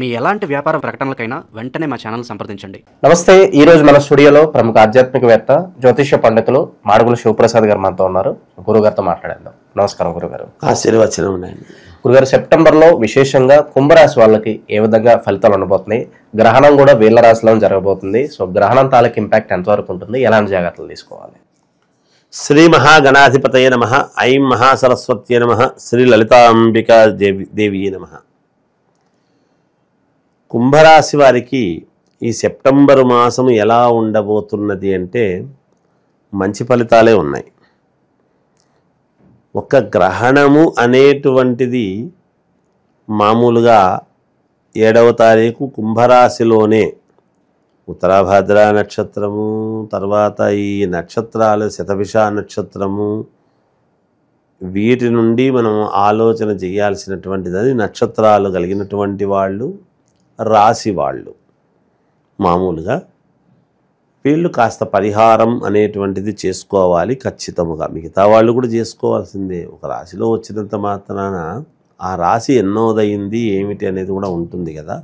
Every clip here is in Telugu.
మీ ఎలాంటి వ్యాపార ప్రకటనలకైనా వెంటనే మా ఛానల్ సంప్రదించండి. నమస్తే. ఈ రోజు మన స్టూడియోలో ప్రముఖ ఆధ్యాత్మికవేత్త జ్యోతిష్య పండితులు మాడుగుల శివప్రసాద్ గారు మనతో ఉన్నారు. గురుగారితో మాట్లాడేద్దాం. నమస్కారం గురుగారు. ఆశీర్వచనం ఉన్నాయండి. గురుగారు, సెప్టెంబర్లో విశేషంగా కుంభరాశి వాళ్ళకి ఏ విధంగా ఫలితాలు ఉండబోతున్నాయి? గ్రహణం కూడా వీళ్ళ రాశిలో జరగబోతుంది. సో గ్రహణం తాలూకు ఇంపాక్ట్ ఎంతవరకు ఉంటుంది? ఎలాంటి జాగ్రత్తలు తీసుకోవాలి? శ్రీ మహాగణాధిపతయ నమః. ఐం మహాసరస్వత్యై నమః. శ్రీ లలితాంబికా దేవియే నమః. కుంభరాశి వారికి ఈ సెప్టెంబర్ మాసం ఎలా ఉండబోతున్నది అంటే మంచి ఫలితాలే ఉన్నాయి. ఒక గ్రహణము అనేటువంటిది మామూలుగా 7వ తారీఖు కుంభరాశిలోనే ఉత్తరాభాద్ర నక్షత్రము, తర్వాత ఈ నక్షత్రాలు శతభిష నక్షత్రము, వీటి నుండి మనం ఆలోచన చేయాల్సినటువంటిది. అది నక్షత్రాలు కలిగినటువంటి వాళ్ళు, రాశి వాళ్ళు మామూలుగా వీళ్ళు కాస్త పరిహారం అనేటువంటిది చేసుకోవాలి ఖచ్చితముగా. మిగతా వాళ్ళు కూడా చేసుకోవాల్సిందే. ఒక రాశిలో వచ్చినంత మాత్రాన ఆ రాశి ఎన్నోదయింది ఏమిటి అనేది కూడా ఉంటుంది కదా.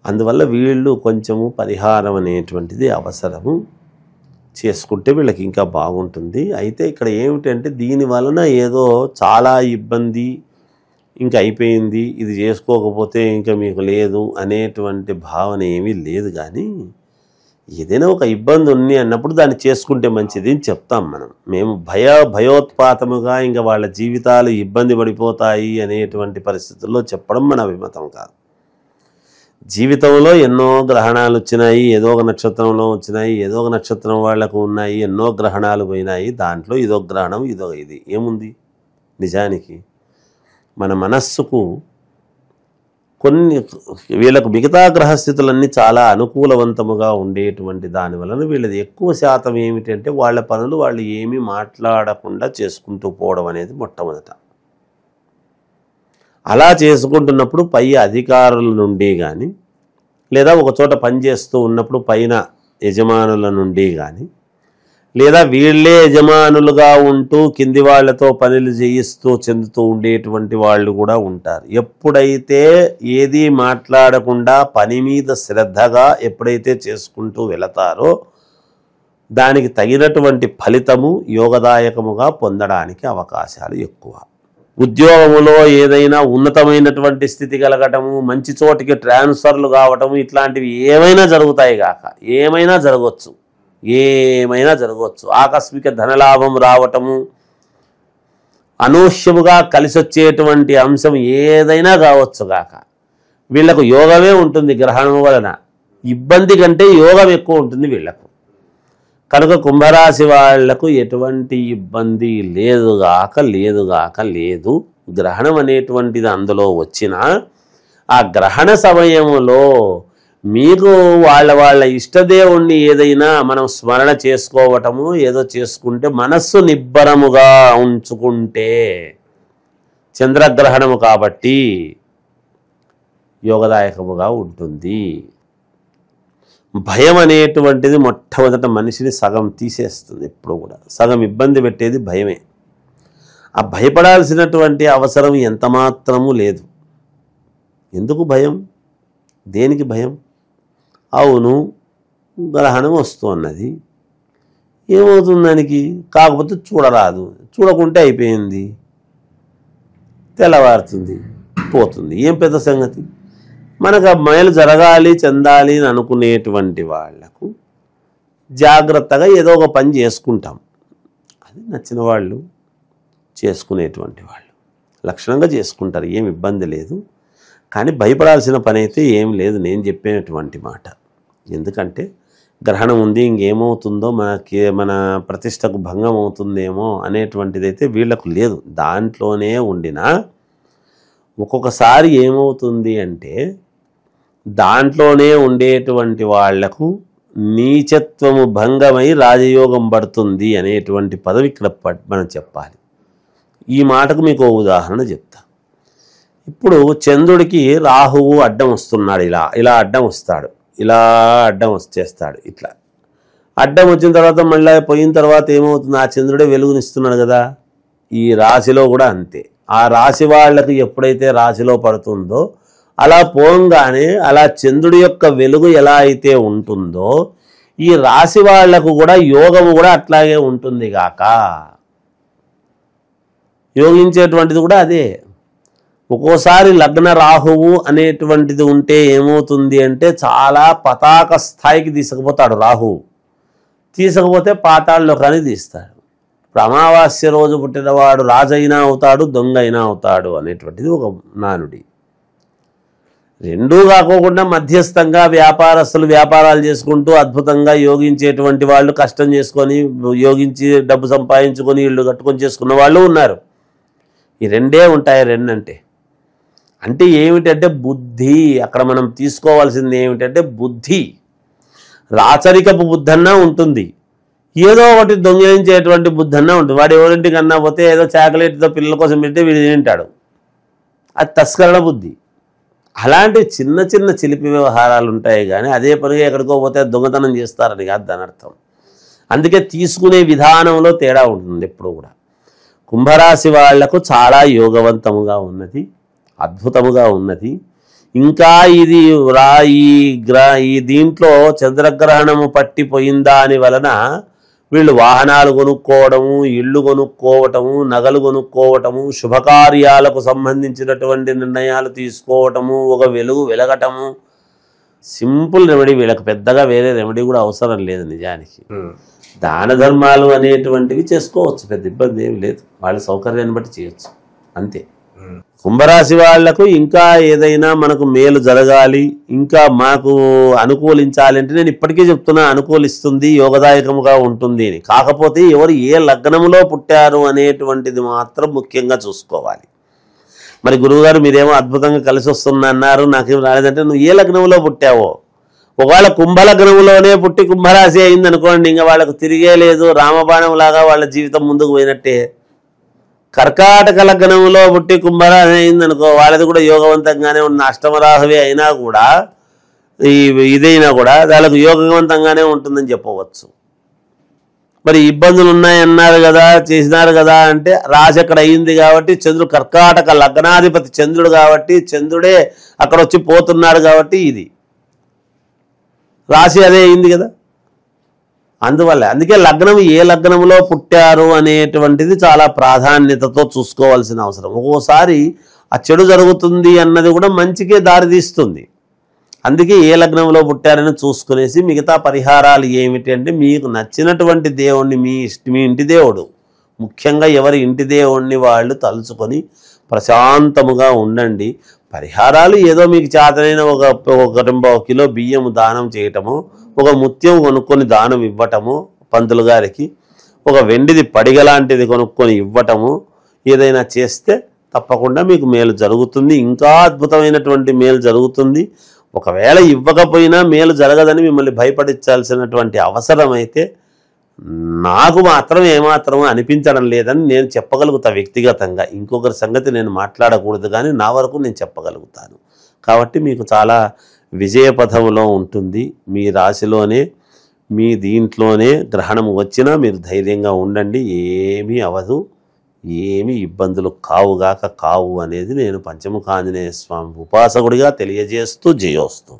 అందువల్ల వీళ్ళు కొంచెము పరిహారం అనేటువంటిది అవసరము చేసుకుంటే వీళ్ళకి ఇంకా బాగుంటుంది. అయితే ఇక్కడ ఏమిటంటే దీని వలన ఏదో చాలా ఇబ్బంది, ఇంకా అయిపోయింది, ఇది చేసుకోకపోతే ఇంకా మీకు లేదు అనేటువంటి భావన ఏమీ లేదు. కానీ ఏదైనా ఒక ఇబ్బంది ఉంది అన్నప్పుడు దాన్ని చేసుకుంటే మంచిది అని చెప్తాం మనం. మేము భయోత్పాతముగా ఇంకా వాళ్ళ జీవితాలు ఇబ్బంది పడిపోతాయి అనేటువంటి పరిస్థితుల్లో చెప్పడం మన అభిమతం కాదు. జీవితంలో ఎన్నో గ్రహణాలు వచ్చినాయి, ఏదో ఒక నక్షత్రంలో వచ్చినాయి, ఏదో ఒక నక్షత్రం వాళ్లకు ఉన్నాయి, ఎన్నో గ్రహణాలు పోయినాయి. దాంట్లో ఇదో గ్రహణం, ఇదో ఇది ఏముంది? నిజానికి మన మనస్సుకు కొన్ని వీళ్ళకు మిగతా గ్రహస్థితులన్నీ చాలా అనుకూలవంతముగా ఉండేటువంటి దాని వలన వీళ్ళది ఎక్కువ శాతం ఏమిటంటే వాళ్ళ పనులు వాళ్ళు ఏమీ మాట్లాడకుండా చేసుకుంటూ పోవడం అనేది మొట్టమొదట. అలా చేసుకుంటున్నప్పుడు పై అధికారుల నుండి కానీ, లేదా ఒక చోట పనిచేస్తూ ఉన్నప్పుడు పైన యజమానుల నుండి కానీ, లేదా వీళ్ళే యజమానులుగా ఉంటూ కింది వాళ్లతో పనులు చేయిస్తూ చెందుతూ ఉండేటువంటి వాళ్ళు కూడా ఉంటారు. ఎప్పుడైతే ఏది మాట్లాడకుండా పని మీద శ్రద్ధగా ఎప్పుడైతే చేసుకుంటూ వెళతారో దానికి తగినటువంటి ఫలితము యోగదాయకముగా పొందడానికి అవకాశాలు ఎక్కువ. ఉద్యోగములో ఏదైనా ఉన్నతమైనటువంటి స్థితి కలగటము, మంచి చోటికి ట్రాన్స్ఫర్లు కావటము, ఇట్లాంటివి ఏమైనా జరుగుతాయి కాక ఏమైనా జరగవచ్చు, ఏమైనా జరగవచ్చు. ఆకస్మిక ధనలాభం రావటము, అనూహ్యముగా కలిసి వచ్చేటువంటి అంశం ఏదైనా కావచ్చు కాక వీళ్లకు యోగమే ఉంటుంది. గ్రహణం వలన ఇబ్బంది కంటే యోగం ఎక్కువ ఉంటుంది వీళ్లకు. కనుక కుంభరాశి వాళ్లకు ఎటువంటి ఇబ్బంది లేదుగాక లేదు. గ్రహణం అనేటువంటిది అందులో వచ్చినా ఆ గ్రహణ సమయంలో మీకు వాళ్ళ ఇష్టదేవుణ్ణి ఏదైనా మనం స్మరణ చేసుకోవటము, ఏదో చేసుకుంటే మనస్సు నిబ్బరముగా ఉంచుకుంటే, చంద్రగ్రహణము కాబట్టి యోగదాయకముగా ఉంటుంది. భయం అనేటువంటిది మొట్టమొదట మనిషిని సగం తీసేస్తుంది. ఎప్పుడు కూడా సగం ఇబ్బంది పెట్టేది భయమే. ఆ భయపడాల్సినటువంటి అవసరం ఎంతమాత్రము లేదు. ఎందుకు భయం? దేనికి భయం? అవును, గ్రహణం వస్తున్నది, ఏమవుతుంది దానికి? కాకపోతే చూడరాదు, చూడకుంటే అయిపోయింది, తెల్లవారుతుంది, పోతుంది, ఏం పెద్ద సంగతి. మనకు ఆ మేలు జరగాలి, చెందాలి అని అనుకునేటువంటి వాళ్లకు జాగ్రత్తగా ఏదో ఒక పని చేసుకుంటాం. అది నచ్చిన వాళ్ళు చేసుకునేటువంటి వాళ్ళు లక్షణంగా చేసుకుంటారు, ఏం ఇబ్బంది లేదు. కానీ భయపడాల్సిన పని అయితే ఏం లేదు, నేను చెప్పేటువంటి మాట. ఎందుకంటే గ్రహణం ఉంది, ఇంకేమవుతుందో, మన ప్రతిష్టకు భంగం అవుతుందేమో అనేటువంటిది అయితే వీళ్లకు లేదు. దాంట్లోనే ఉండినా ఒక్కొక్కసారి ఏమవుతుంది అంటే దాంట్లోనే ఉండేటువంటి వాళ్లకు నీచత్వము భంగమై రాజయోగం పడుతుంది అనేటువంటి పదవి ఇక్కడ మనం చెప్పాలి. ఈ మాటకు మీకు ఉదాహరణ చెప్తా. ఇప్పుడు చంద్రుడికి రాహువు అడ్డం వస్తున్నాడు, ఇలా అడ్డం వస్తాడు, ఇలా అడ్డం వచ్చేస్తాడు. ఇట్లా అడ్డం వచ్చిన తర్వాత మళ్ళీ పోయిన తర్వాత ఏమవుతుంది? ఆ చంద్రుడే వెలుగునిస్తున్నాడు కదా. ఈ రాశిలో కూడా అంతే. ఆ రాశి వాళ్ళకి ఎప్పుడైతే రాశిలో పడుతుందో అలా పోంగానే అలా చంద్రుడి యొక్క వెలుగు ఎలా అయితే ఉంటుందో ఈ రాశి వాళ్లకు కూడా యోగము కూడా అట్లాగే ఉంటుంది గాక. యోగించేటువంటిది కూడా అదే. ఒక్కోసారి లగ్న రాహువు అనేటువంటిది ఉంటే ఏమవుతుంది అంటే చాలా పతాక స్థాయికి తీసుకుపోతాడు రాహువు. తీసుకపోతే పాతాళలోకాన్ని తీస్తాడు. ఇప్పుడు అమావాస్య రోజు పుట్టినవాడు రాజైనా అవుతాడు, దొంగ అయినా అవుతాడు అనేటువంటిది ఒక నానుడి. రెండూ కాకోకుండా మధ్యస్థంగా వ్యాపారస్తులు వ్యాపారాలు చేసుకుంటూ అద్భుతంగా యోగించేటువంటి వాళ్ళు, కష్టం చేసుకొని యోగించి డబ్బు సంపాదించుకొని ఇళ్ళు కట్టుకొని చేసుకున్న వాళ్ళు ఉన్నారు. ఈ రెండే ఉంటాయి. రెండంటే అంటే ఏమిటంటే బుద్ధి. అక్కడ మనం తీసుకోవాల్సింది ఏమిటంటే బుద్ధి. రాచరికపు బుద్ధన్నా ఉంటుంది, ఏదో ఒకటి దొంగిలించేటువంటి బుద్ధన్నా ఉంటుంది. వాడు ఎవరింటికి అన్నా పోతే ఏదో చాక్లెట్తో పిల్లల కోసం పెడితే వీడు తింటాడు, అది తస్కరణ బుద్ధి. అలాంటి చిన్న చిన్న చిలిపి వ్యవహారాలు ఉంటాయి కానీ అదే పనిగా ఎక్కడికో పోతే దొంగతనం చేస్తారని కాదు దాని అర్థం. అందుకే తీసుకునే విధానంలో తేడా ఉంటుంది ఎప్పుడు కూడా. కుంభరాశి వాళ్లకు చాలా యోగవంతముగా ఉన్నది, అద్భుతముగా ఉన్నది. ఇంకా ఇది ఈ దీంట్లో చంద్రగ్రహణము పట్టిపోయిన దాని వలన వీళ్ళు వాహనాలు కొనుక్కోవడము, ఇళ్ళు కొనుక్కోవటము, నగలు కొనుక్కోవటము, శుభకార్యాలకు సంబంధించినటువంటి నిర్ణయాలు తీసుకోవటము, ఒక వెలుగు వెలగటము, సింపుల్ రెమెడీ. వీళ్ళకి పెద్దగా వేరే రెమెడీ కూడా అవసరం లేదు నిజానికి. దాన ధర్మాలు అనేటువంటివి చేసుకోవచ్చు, పెద్ద ఇబ్బంది ఏమి లేదు, వాళ్ళ సౌకర్యాన్ని బట్టి చేయొచ్చు అంతే. కుంభరాశి వాళ్లకు ఇంకా ఏదైనా మనకు మేలు జరగాలి, ఇంకా మాకు అనుకూలించాలి అంటే నేను ఇప్పటికే చెప్తున్నా అనుకూలిస్తుంది, యోగదాయకముగా ఉంటుంది అని. కాకపోతే ఎవరు ఏ లగ్నములో పుట్టారు అనేటువంటిది మాత్రం ముఖ్యంగా చూసుకోవాలి. మరి గురువుగారు మీరేమో అద్భుతంగా కలిసి వస్తుంది అన్నారు, నాకేం రాలేదంటే నువ్వు ఏ లగ్నంలో పుట్టావో. ఒకవేళ కుంభలగ్నములోనే పుట్టి కుంభరాశి అయింది అనుకోండి, ఇంకా వాళ్ళకు తిరిగే లేదు, రామబాణం లాగా వాళ్ళ జీవితం ముందుకు పోయినట్టే. కర్కాటక లగ్నంలో పుట్టి కుంభరాశి అయిందనుకో, వాళ్ళది కూడా యోగవంతంగానే ఉన్న అష్టమరాహువే అయినా కూడా ఇదైనా కూడా వాళ్ళకు యోగవంతంగానే ఉంటుందని చెప్పవచ్చు. మరి ఇబ్బందులు ఉన్నాయన్నారు కదా, చేసినారు కదా అంటే రాశి అక్కడ అయింది కాబట్టి, చంద్రుడు కర్కాటక లగ్నాధిపతి చంద్రుడు కాబట్టి, చంద్రుడే అక్కడ వచ్చి పోతున్నాడు కాబట్టి ఇది రాశి అదే అయింది కదా. అందువల్ల అందుకే లగ్నం ఏ లగ్నంలో పుట్టారు అనేటువంటిది చాలా ప్రాధాన్యతతో చూసుకోవాల్సిన అవసరం. ఒక్కోసారి ఆ చెడు జరుగుతుంది అన్నది కూడా మంచికే దారితీస్తుంది. అందుకే ఏ లగ్నంలో పుట్టారని చూసుకునేసి మిగతా పరిహారాలు ఏమిటి అంటే మీకు నచ్చినటువంటి దేవుణ్ణి, మీ ఇంటి దేవుడు, ముఖ్యంగా ఎవరి ఇంటి దేవుణ్ణి వాళ్ళు తలుచుకొని ప్రశాంతముగా ఉండండి. పరిహారాలు ఏదో మీకు చేతనైన ఒక కిలో బియ్యము దానం చేయటము, ఒక ముత్యం కొనుక్కొని దానం ఇవ్వటము పంతులు గారికి, ఒక వెండిది పడిగ లాంటిది కొనుక్కొని ఇవ్వటము, ఏదైనా చేస్తే తప్పకుండా మీకు మేలు జరుగుతుంది. ఇంకా అద్భుతమైనటువంటి మేలు జరుగుతుంది. ఒకవేళ ఇవ్వకపోయినా మేలు జరగదని మిమ్మల్ని భయపడించాల్సినటువంటి అవసరం అయితే నాకు మాత్రం ఏమాత్రం అనిపించడం లేదని నేను చెప్పగలుగుతా వ్యక్తిగతంగా. ఇంకొకరి సంగతి నేను మాట్లాడకూడదు, కానీ నా వరకు నేను చెప్పగలుగుతాను. కాబట్టి మీకు చాలా విజయపథంలో ఉంటుంది. మీ రాశిలోనే, మీ దీంట్లోనే గ్రహణం వచ్చినా మీరు ధైర్యంగా ఉండండి, ఏమీ అవదు, ఏమీ ఇబ్బందులు కావు అనేది నేను పంచముఖ ఆంజనేయ స్వామి ఉపాసకుడిగా తెలియజేస్తూ జయోస్తు.